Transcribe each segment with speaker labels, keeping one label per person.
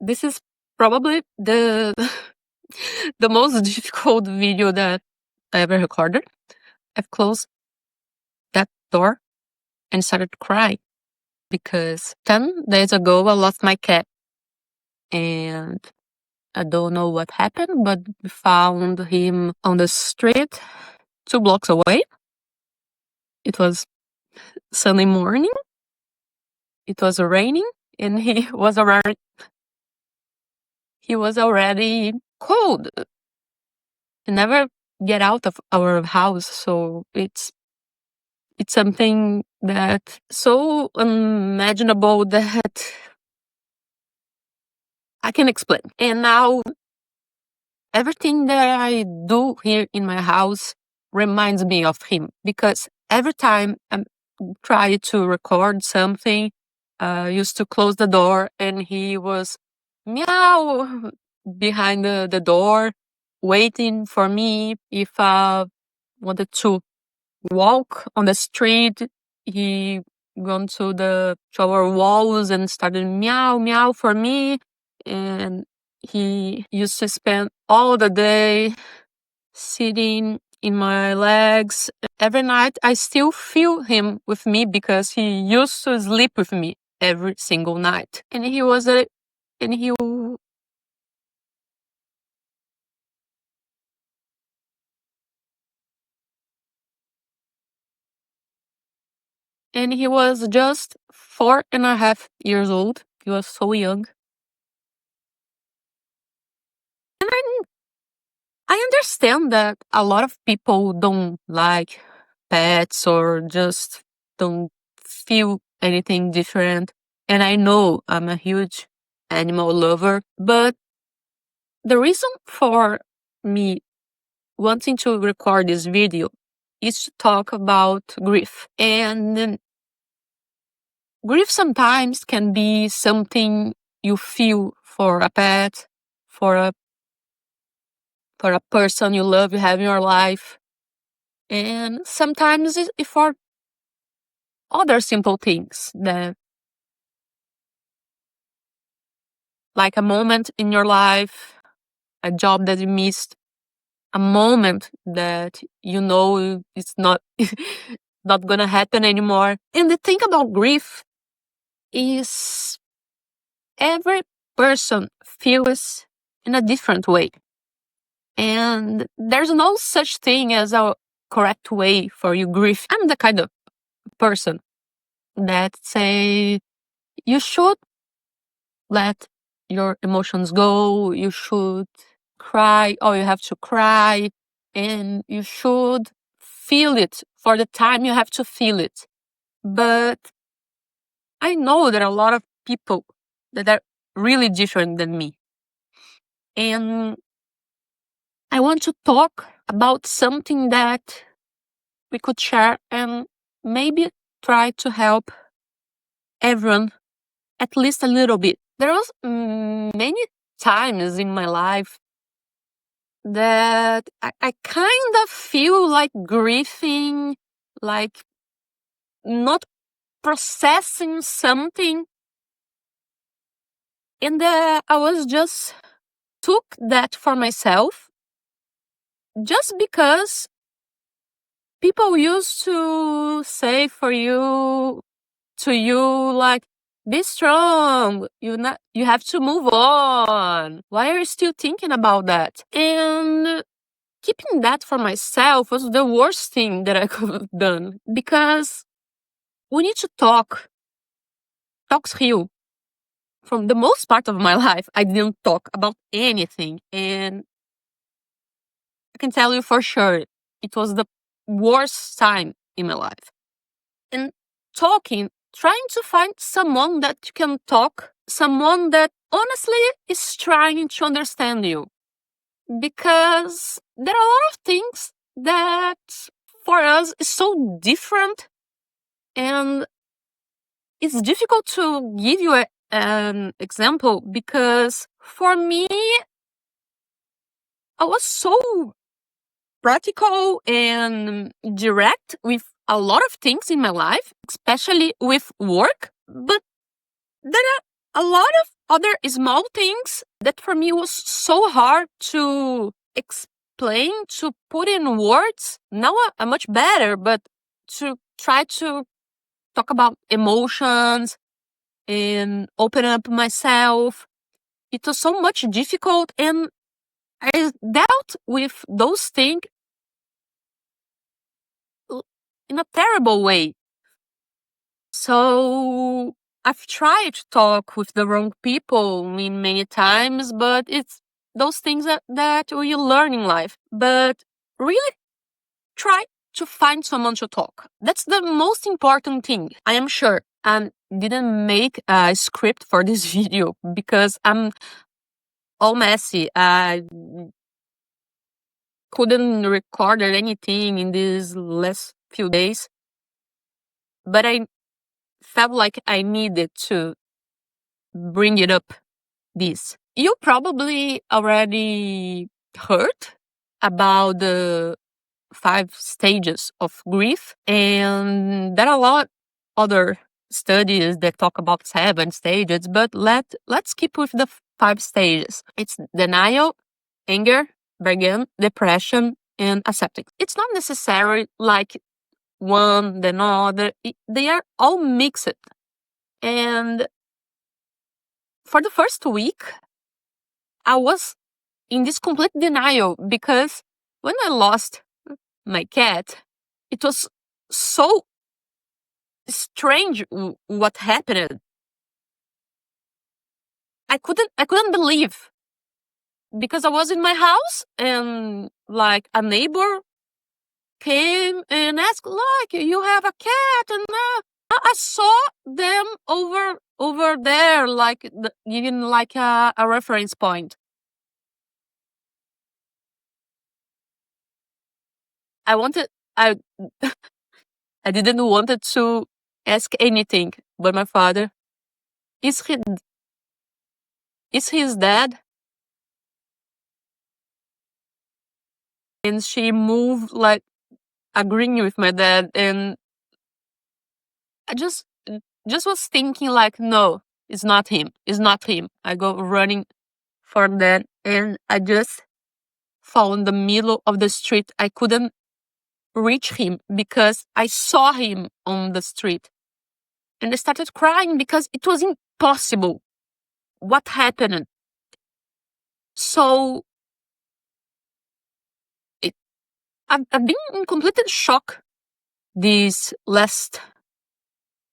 Speaker 1: This is probably the the most difficult video that I ever recorded. I've closed that door and started to cry because 10 days ago I lost my cat, and I don't know what happened, but we found him on the street 2 blocks away. It was Sunday morning. It was raining, and he was already cold. He never get out of our house, so it's something that so unimaginable that I can explain. And now everything that I do here in my house reminds me of him, because every time I try to record something, I used to close the door and he was meow behind the door, waiting for me. If I wanted to walk on the street, he gone to our walls and started meow meow for me. And he used to spend all the day sitting in my legs. Every night I still feel him with me because he used to sleep with me every single night. And he was a and he and he was just 4.5 years old. He was so young. And I understand that a lot of people don't like pets or just don't feel anything different. And I know I'm a huge animal lover, but the reason for me wanting to record this video is to talk about grief. And grief sometimes can be something you feel for a pet, for a person you love, you have in your life. And sometimes it's for other simple things, that like a moment in your life, a job that you missed, a moment that you know it's not not gonna happen anymore. And the thing about grief is every person feels in a different way. And there's no such thing as a correct way for you grief. I'm the kind of person that say you should let your emotions go, you should cry, or you have to cry, and you should feel it for the time you have to feel it. But I know there are a lot of people that are really different than me. And I want to talk about something that we could share and maybe try to help everyone at least a little bit. There was many times in my life that I kind of feel like grieving, like not processing something. And I was just took that for myself just because people used to say to you like, be strong, you have to move on. Why are you still thinking about that? And keeping that for myself was the worst thing that I could have done, because we need to talks heal. From the most part of my life, I didn't talk about anything, and I can tell you for sure it was the worst time in my life. And trying to find someone that you can talk, someone that honestly is trying to understand you. Because there are a lot of things that for us is so different, and it's difficult to give you an example, because for me, I was so practical and direct with a lot of things in my life, especially with work. But there are a lot of other small things that for me was so hard to explain, to put in words. Now I'm much better, but to try to talk about emotions and open up myself, it was so much difficult, and I dealt with those things in a terrible way. So I've tried to talk with the wrong people many times, but it's those things that we learn in life. But really try to find someone to talk. That's the most important thing. I am sure I didn't make a script for this video because I'm all messy. I couldn't record anything in these last few days, but I felt like I needed to bring it up. This. You probably already heard about the 5 stages of grief, and there are a lot other studies that talk about 7 stages, but let's keep with the 5 stages. It's denial, anger, bargain, depression, and acceptance. It's not necessarily like one then other. They are all mixed. And for the first week, I was in this complete denial because when I lost my cat, it was so strange what happened. I couldn't believe, because I was in my house and like a neighbor came and asked, like, you have a cat, and I saw them over there, like giving like a reference point. I wanted I I didn't wanted to ask anything, but my father, is he is his dad? And she moved like agreeing with my dad, and I just was thinking like, no, it's not him. It's not him. I go running for that, and I just fall in the middle of the street. I couldn't reach him because I saw him on the street. And I started crying because it was impossible what happened. So I've been in complete shock this last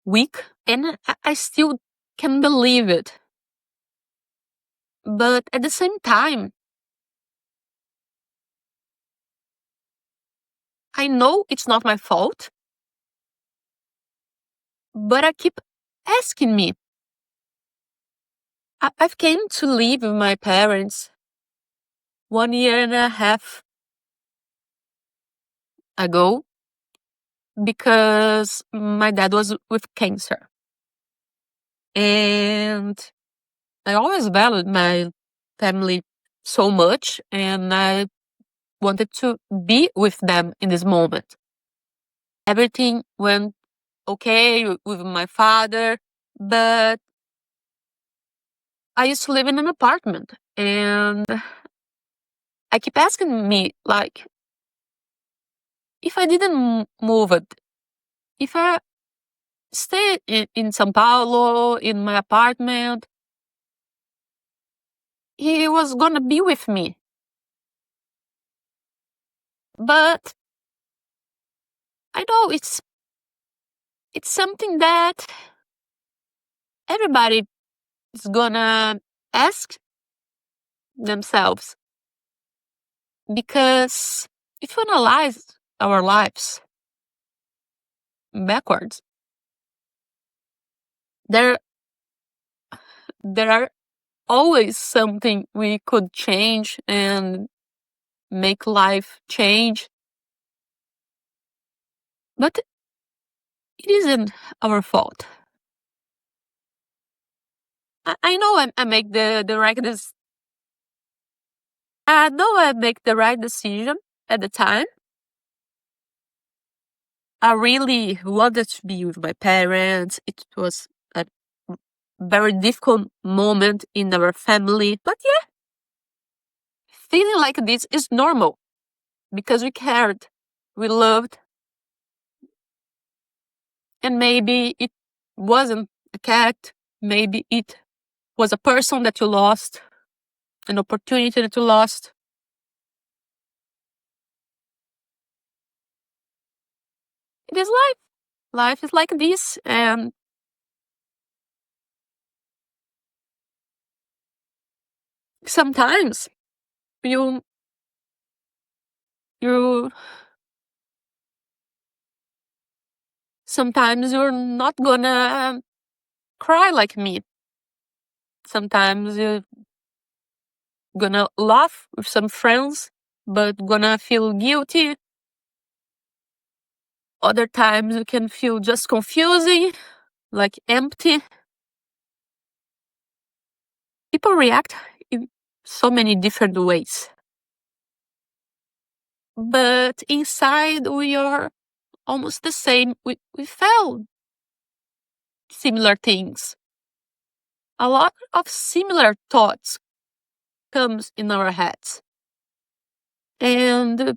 Speaker 1: week, and I still can't believe it. But at the same time, I know it's not my fault, but I keep asking me. I've came to live with my parents 1.5 years ago because my dad was with cancer. And I always valued my family so much, and I wanted to be with them in this moment. Everything went okay with my father, but I used to live in an apartment, and I keep asking me, like, if I didn't move it, if I stay in São Paulo, in my apartment, he was gonna be with me. But I know it's something that everybody is gonna ask themselves. Because if you analyze our lives backwards, there are always something we could change and make life change. But it isn't our fault. I know I make the right I know I make the right decision at the time. I really wanted to be with my parents. It was a very difficult moment in our family. But yeah, feeling like this is normal because we cared, we loved, and maybe it wasn't a cat, maybe it was a person that you lost, an opportunity that you lost. It is life. Life is like this, and sometimes you you sometimes you're not gonna cry like me. Sometimes you're gonna laugh with some friends, but gonna feel guilty. Other times you can feel just confusing, like empty. People react in so many different ways. But inside we are almost the same. We felt similar things. A lot of similar thoughts comes in our heads. And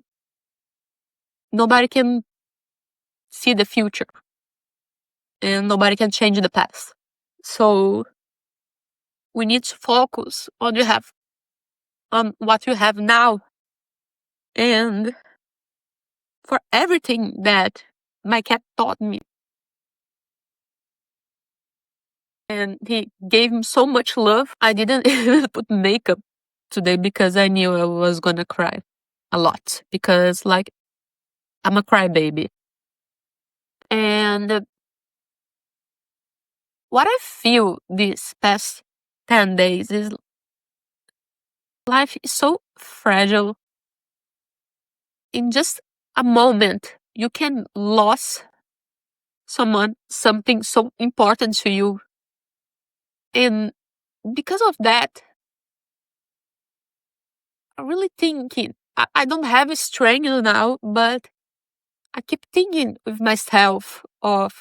Speaker 1: nobody can see the future. And nobody can change the past. So we need to focus on what you have now. And for everything that my cat taught me. And he gave me so much love. I didn't even put makeup today because I knew I was gonna cry a lot. Because like I'm a crybaby. And what I feel these past 10 days is life is so fragile. In just a moment, you can lose someone, something so important to you. And because of that, I'm really thinking, I don't have a strength now, but I keep thinking with myself of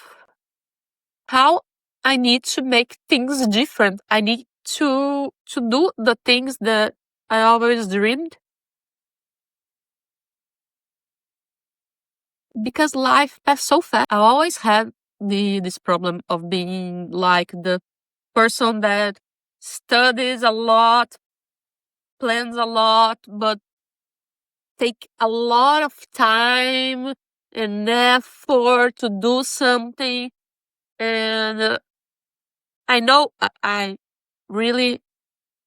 Speaker 1: how I need to make things different. I need to do the things that I always dreamed. Because life passed so fast. I always had this problem of being like the person that studies a lot, plans a lot, but take a lot of time and effort to do something. And I know I really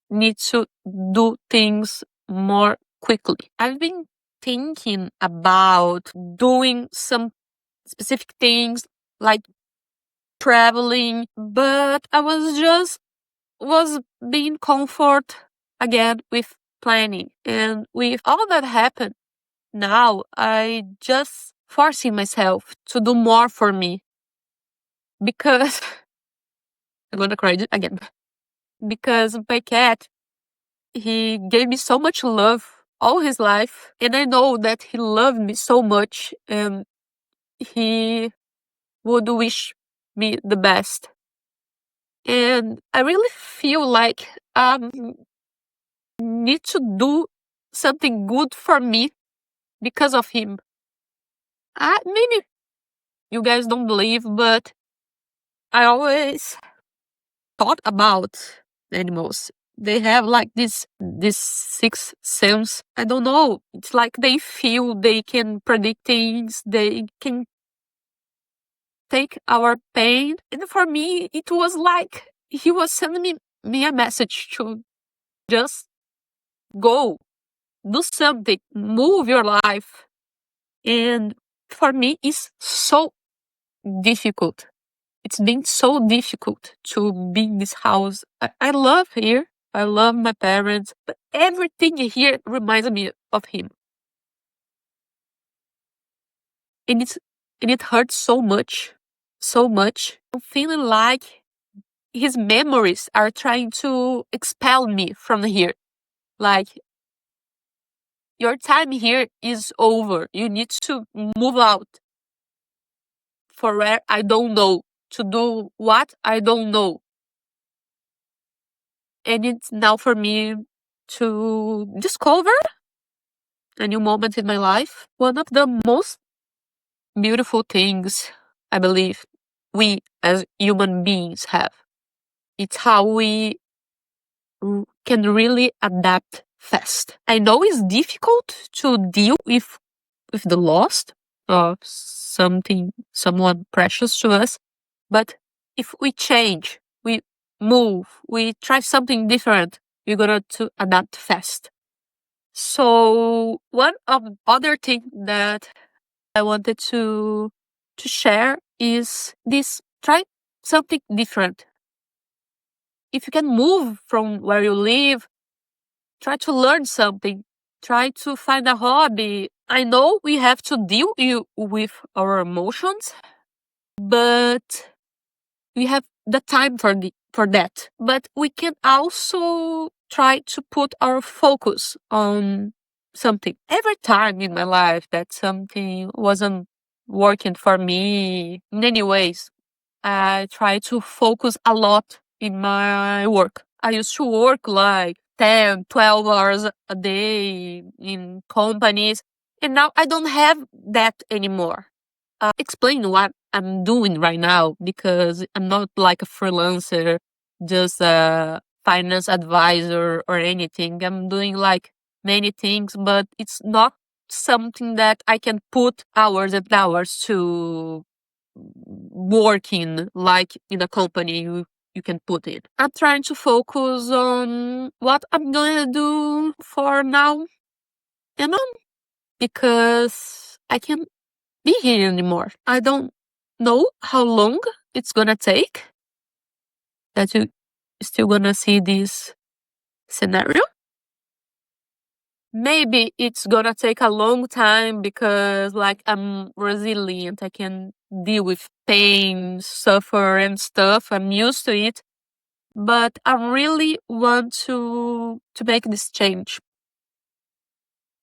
Speaker 1: need to do things more quickly. I've been thinking about doing some specific things like traveling, but I was being comfort again with planning. And with all that happened, now I just forcing myself to do more for me because I'm gonna cry again. Because my cat, he gave me so much love all his life, and I know that he loved me so much, and he would wish me the best. And I really feel like need to do something good for me because of him. Maybe you guys don't believe, but I always thought about animals. They have like this sixth sense. I don't know. It's like they feel, they can predict things, they can take our pain. And for me, it was like he was sending me a message to just go, do something, move your life. And for me, it's so difficult. It's been so difficult to be in this house. I love here. I love my parents, but everything here reminds me of him. And it hurts so much, so much. I'm feeling like his memories are trying to expel me from here. Like, your time here is over. You need to move out for where I don't know, to do what I don't know. And it's now for me to discover a new moment in my life. One of the most beautiful things I believe we as human beings have. It's how we can really adapt fast. I know it's difficult to deal with the loss of someone precious to us, but if we change, we move, we try something different, we're gonna to adapt fast. So one of other thing that I wanted to share is this: try something different. If you can move from where you live, try to learn something. Try to find a hobby. I know we have to deal with our emotions, but we have the time for that. But we can also try to put our focus on something. Every time in my life that something wasn't working for me in any ways, I try to focus a lot in my work. I used to work like 10, 12 hours a day in companies, and now I don't have that anymore. Explain what I'm doing right now, because I'm not like a freelancer, just a finance advisor or anything. I'm doing like many things, but it's not something that I can put hours and hours to working like in a company you can put it. I'm trying to focus on what I'm gonna do for now and on, because I can't be here anymore. I don't know how long it's gonna take that you still gonna see this scenario. Maybe it's gonna take a long time because like I'm resilient. I can deal with pain, suffer and stuff. I'm used to it. But I really want to make this change.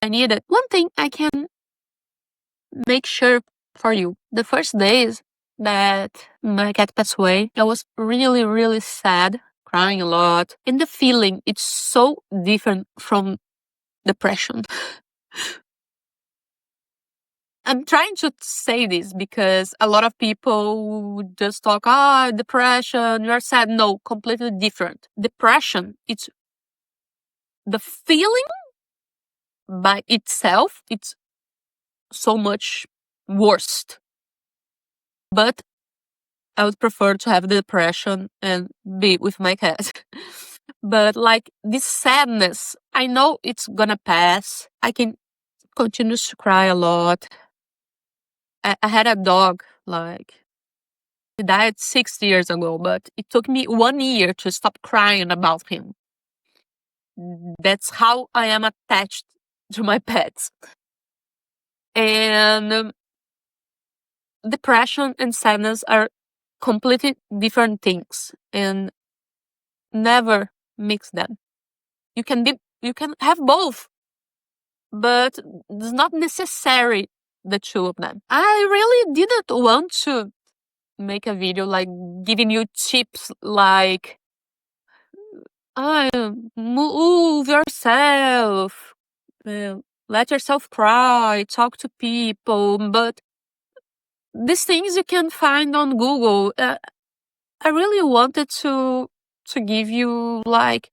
Speaker 1: I need it. One thing I can make sure for you. The first days that my cat passed away, I was really, really sad, crying a lot. And the feeling, it's so different from depression. I'm trying to say this because a lot of people just talk, depression, you're sad. No, completely different. Depression, it's the feeling by itself, it's so much worse. But I would prefer to have the depression and be with my cat. But like this sadness, I know it's gonna pass. I can continue to cry a lot. I had a dog, like, he died 6 years ago, but it took me 1 year to stop crying about him. That's how I am attached to my pets. And depression and sadness are completely different things, and never mix them. You can have both, but it's not necessary the two of them. I really didn't want to make a video like giving you tips like move yourself, let yourself cry, talk to people, but these things you can find on Google. I really wanted to give you like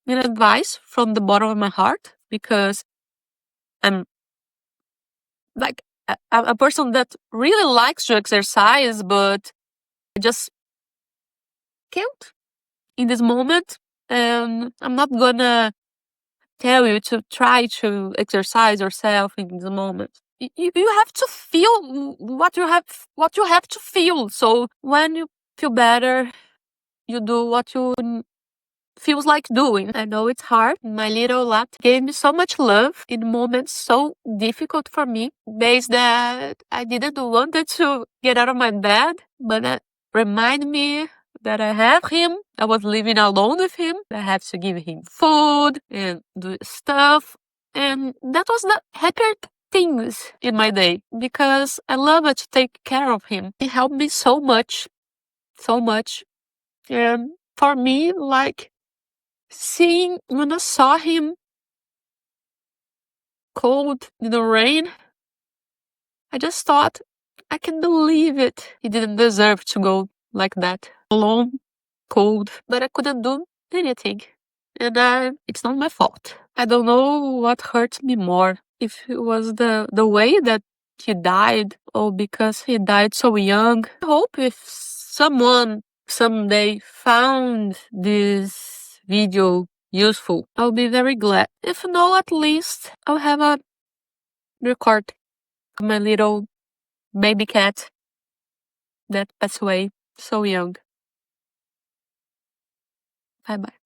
Speaker 1: an advice from the bottom of my heart, because I'm like a person that really likes to exercise, but I just can't in this moment. And I'm not gonna tell you to try to exercise yourself in this moment. You have to feel what you have to feel. So when you feel better, you do what you feels like doing. I know it's hard. My little Latte gave me so much love in moments so difficult for me, days that I didn't want it to get out of my bed, but that remind me that I have him. I was living alone with him. I had to give him food and do stuff. And that was the happier things in my day, because I love it to take care of him. He helped me so much, so much. And for me, like, when I saw him cold in the rain, I just thought, I can't believe it. He didn't deserve to go like that, alone, cold, but I couldn't do anything. And it's not my fault. I don't know what hurt me more, if it was the way that he died, or because he died so young. I hope if someone someday found this video useful, I'll be very glad. If no, at least I'll have a record of my little baby cat that passed away so young. Bye bye.